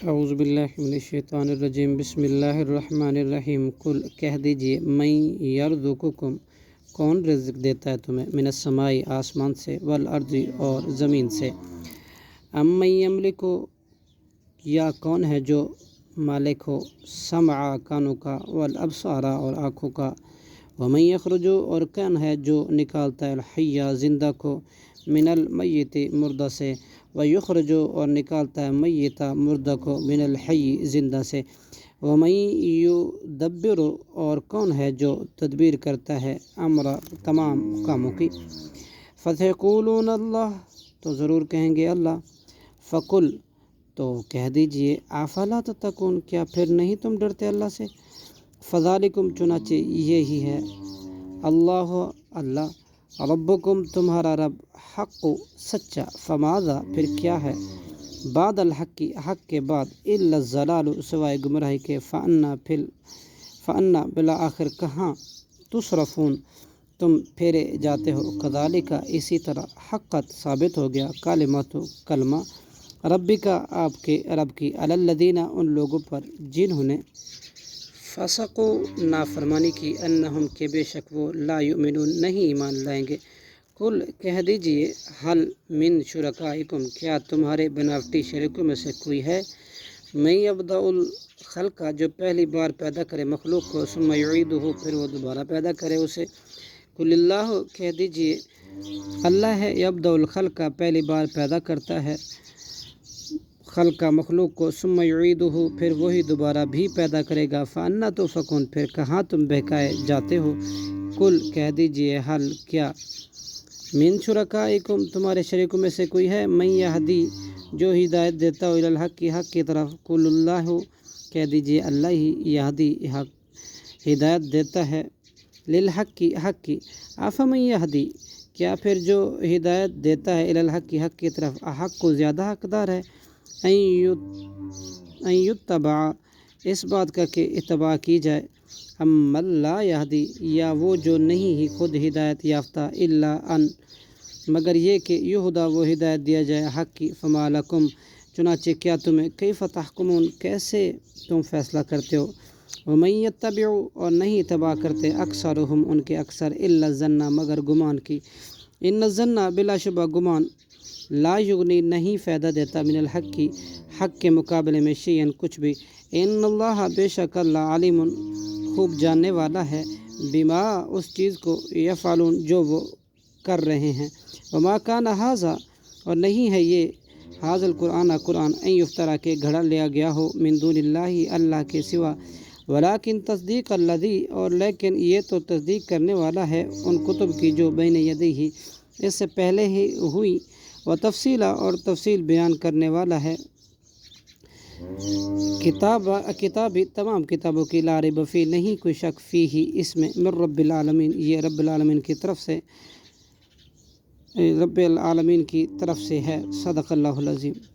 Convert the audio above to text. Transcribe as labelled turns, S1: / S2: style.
S1: اعوذ باللہ من الشیطان الرجیم بسم اللہ الرحمن الرحیم قل کہہ دیجئے من یرزقکم کون رزق دیتا ہے تمہیں من السماء آسمان سے والارض اور زمین سے امن یملکو یا کون ہے جو مالک ہو سمع کانوں کا والابصار اور آنکھوں کا ومن یخرجو اور کون ہے جو نکالتا ہے الحی زندہ کو من المیت مردہ سے ویخرجو اور نکالتا ہے میتہ مردہ کو من الحی زندہ سے ومن یدبر اور کون ہے جو تدبیر کرتا ہے امر تمام کاموں کی فسیقولون اللہ تو ضرور کہیں گے اللہ فقل تو کہہ دیجئے افلا تتقون کیا پھر نہیں تم ڈرتے اللہ سے فذالکم چنانچہ یہی ہے اللہ ربکم تمہارا رب حق سچا فماذا پھر کیا ہے بعد الحق کی حق کے بعد الا الضلال سوائے گمراہی کے فانا بالآخر کہاں تصرفون تم پھیرے جاتے ہو کذالک اسی طرح حقت ثابت ہو گیا کلمۃ کلمہ ربی کا آپ کے رب کی علی الذین ان لوگوں پر جنہوں نے فسقو نافرمانی کی انہم کہ بے شک وہ لا یؤمنون نہیں ایمان لائیں گے قل کہہ دیجئے حل من شرکائکم کیا تمہارے بناوٹی شریکوں میں سے کوئی ہے من یبدأ الخلق جو پہلی بار پیدا کرے مخلوق کو ثم یعیدہ پھر وہ دوبارہ پیدا کرے اسے قل اللہ کہہ دیجئے اللہ ہے یبدأ الخلق پہلی بار پیدا کرتا ہے خلق مخلوق کو ثم یعیدہ پھر وہی دوبارہ بھی پیدا کرے گا فانا تؤفکون پھر کہاں تم بہکائے جاتے ہو قل کہہ دیجئے حل کیا من شرکائکم تمہارے شریکوں میں سے کوئی ہے من یہدی جو ہدایت دیتا ہو الی الحق کی حق کی طرف قل اللہ کہہ دیجئے اللہ ہی یہدی حق ہدایت دیتا ہے للحق کی حق کی افمن یہدی کیا پھر جو ہدایت دیتا ہے الی الحق کی حق کی طرف حق کو زیادہ حقدار ہے ان یتبع اس بات کا کہ اتباع کی جائے ام لا یہدی یا وہ جو نہیں ہی خود ہدایت یافتہ الا ان مگر یہ کہ یہدا وہ ہدایت دیا جائے حق کی فما لکم چنانچہ کیا تمہیں کیف تحکمون کیسے تم فیصلہ کرتے ہو ومن یتبع اور نہیں اتباع کرتے اکثرہم ان کے اکثر الا الظن مگر گمان کی ان الظن بلا شبہ گمان لا یغنی نہیں فائدہ دیتا من الحق کی حق کے مقابلے میں شیئن کچھ بھی ان اللہ بے شک اللہ علیم خوب جاننے والا ہے بما اس چیز کو یفعلون جو وہ کر رہے ہیں وما کان ھذا اور نہیں ہے یہ ھذا القرآن قرآن ان یفترا کے گھڑا لیا گیا ہو من دون اللہ اللہ کے سوا ولیکن تصدیق الذی اور لیکن یہ تو تصدیق کرنے والا ہے ان کتب کی جو بین یدیہ اس سے پہلے ہی ہوئی و تفصیلہ اور تفصیل بیان کرنے والا ہے کتابی تمام کتابوں کی لا ریب فیہ نہیں کوئی شک فی ہی اس میں من رب العالمین یہ رب العالمین کی طرف سے ہے صدق اللہ العظیم.